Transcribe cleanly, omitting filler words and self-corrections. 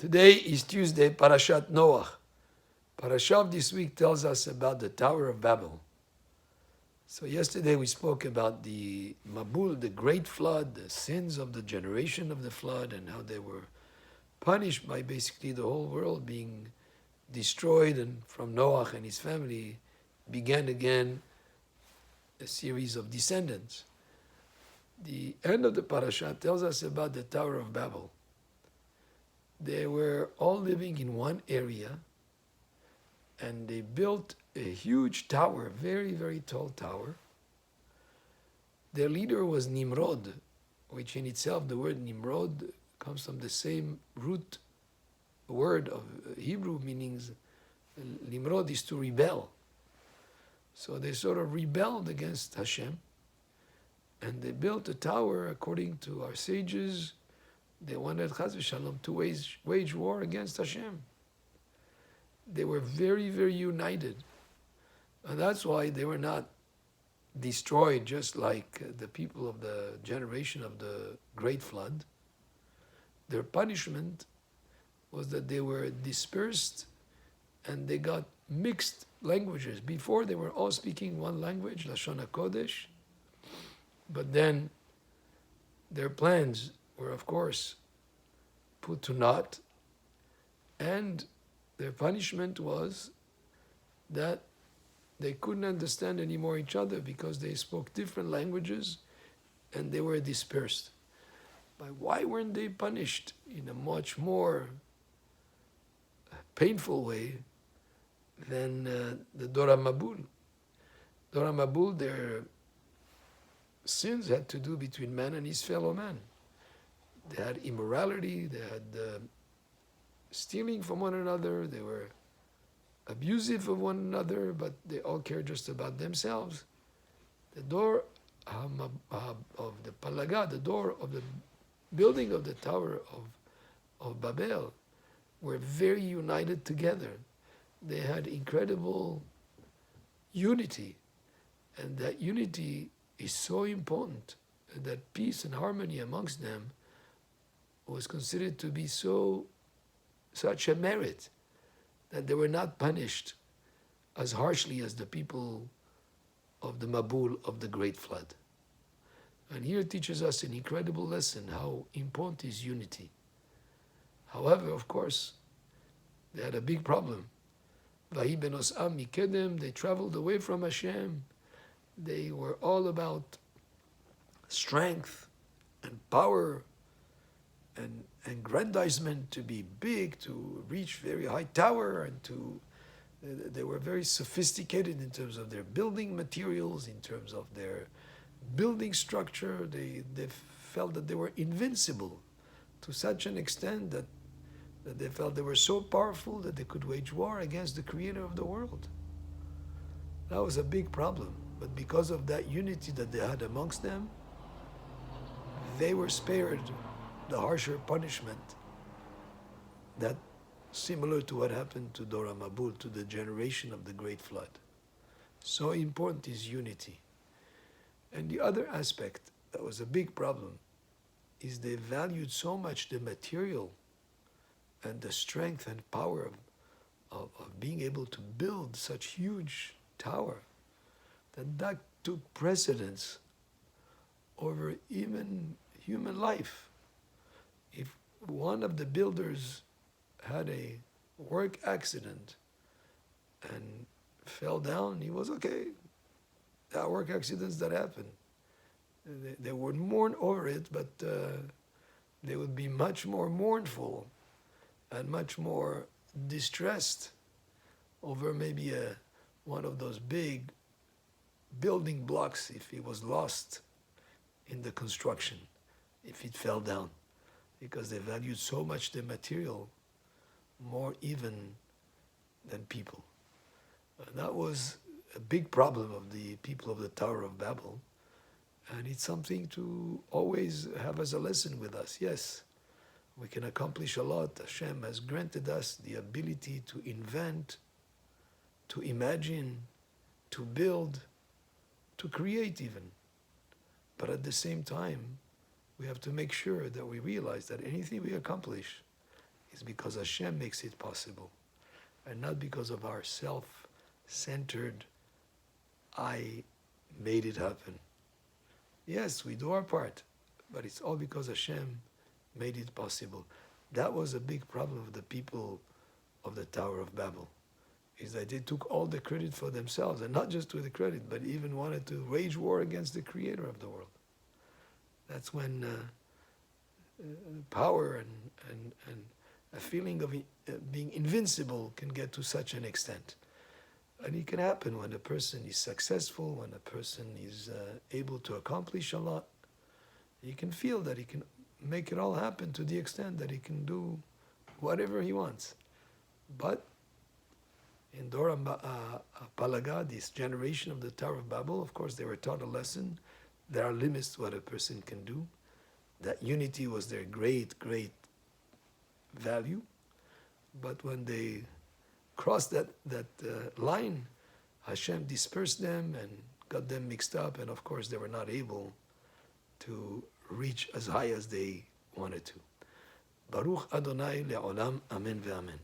Today is Tuesday, Parashat Noach. Parashat of this week tells us about the Tower of Babel. So yesterday we spoke about the Mabul, the great flood, the sins of the generation of the flood, and how they were punished by basically the whole world being destroyed, and from Noach and his family began again a series of descendants. The end of the parasha tells us about the Tower of Babel. They were all living in one area, and they built a huge tower, very, very tall tower. Their leader was Nimrod, which in itself, the word Nimrod comes from the same root word of Hebrew, meaning Nimrod is to rebel. So they sort of rebelled against Hashem, and they built a tower. According to our sages, they wanted Chas v'Shalom to wage war against Hashem. They were very, very united. And that's why they were not destroyed just like the people of the generation of the Great Flood. Their punishment was that they were dispersed and they got mixed languages. Before, they were all speaking one language, Lashon HaKodesh. But then their plans were, of course, put to naught. And their punishment was that they couldn't understand anymore each other because they spoke different languages and they were dispersed. But why weren't they punished in a much more painful way than the Dora Mabul? Dora Mabul, their sins had to do between man and his fellow man. They had immorality, they had stealing from one another, they were abusive of one another, but they all cared just about themselves. The door of the Palaga, the door of the building of the Tower of Babel, were very united together. They had incredible unity, and that unity is so important, and that peace and harmony amongst them was considered to be such a merit that they were not punished as harshly as the people of the Mabul of the Great Flood. And here it teaches us an incredible lesson, how important is unity. However, of course, they had a big problem. Vahi benosam mikedem, they traveled away from Hashem. They were all about strength and power and aggrandizement, to be big, to reach very high tower, and they were very sophisticated in terms of their building materials, in terms of their building structure. They felt that they were invincible to such an extent that they felt they were so powerful that they could wage war against the creator of the world. That was a big problem. But because of that unity that they had amongst them, they were spared the harsher punishment that similar to what happened to Dora Mabul, to the generation of the Great Flood. So important is unity. And the other aspect that was a big problem is they valued so much the material and the strength and power of being able to build such huge tower that took precedence over even human life. If one of the builders had a work accident and fell down, he was okay. There are work accidents that happen. They would mourn over it, but they would be much more mournful and much more distressed over maybe one of those big building blocks if it was lost in the construction, if it fell down, because they valued so much the material more even than people. That was a big problem of the people of the Tower of Babel, and it's something to always have as a lesson with us. Yes, we can accomplish a lot. Hashem has granted us the ability to invent, to imagine, to build, to create even. But at the same time, we have to make sure that we realize that anything we accomplish is because Hashem makes it possible, and not because of our self-centered, I made it happen. Yes, we do our part, but it's all because Hashem made it possible. That was a big problem of the people of the Tower of Babel, is that they took all the credit for themselves, and not just to the credit, but even wanted to wage war against the creator of the world. That's when power and a feeling of being invincible can get to such an extent. And it can happen when a person is successful, when a person is able to accomplish a lot. He can feel that he can make it all happen to the extent that he can do whatever he wants. But in Dora Palaga, this generation of the Tower of Babel, of course, they were taught a lesson. There are limits to what a person can do. That unity was their great, great value. But when they crossed that line, Hashem dispersed them and got them mixed up, and of course they were not able to reach as high as they wanted to. Baruch Adonai le'olam, amen ve'amen.